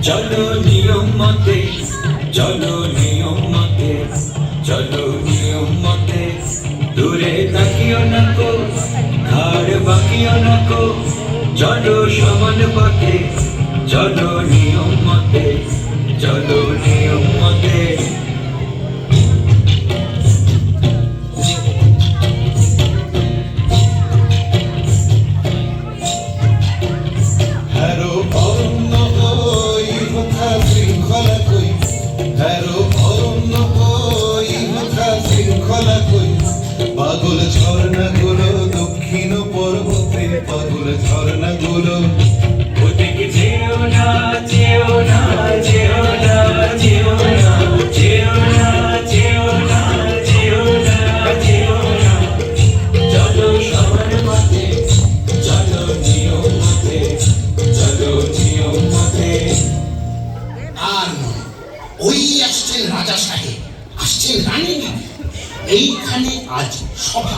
চলো নিয়ম মতে, চলো নিয়ম মতে, চলো নিয়ম মতে, দূরে তাকিও না কো, ঘাড় বাঁকিও না কো, চলো সমান পথে, চলো নিয়ম মতে, চলো নিয়ম মতে। হ্যারো অরণ্য কই কথা শৃঙ্খলা কই, হ্যারো অরণ্য কই কথা শৃঙ্খলা কই, পাগল ঝর্ণাগুলো দক্ষিণ পর্বতে, পাগল ঝর্ণাগুলো। ওদিকে যেও না, যেও না, যেও না, যেও না, যেও না, যেও না, যেও না, যেও না, চলো সবার পথে, চলো নিয়ম মতে, চলো নিয়ম মতে। আর নয়, ওই আসছেন রাজা সাহেব, আসছেন রানী, এইখানে আজ সভা।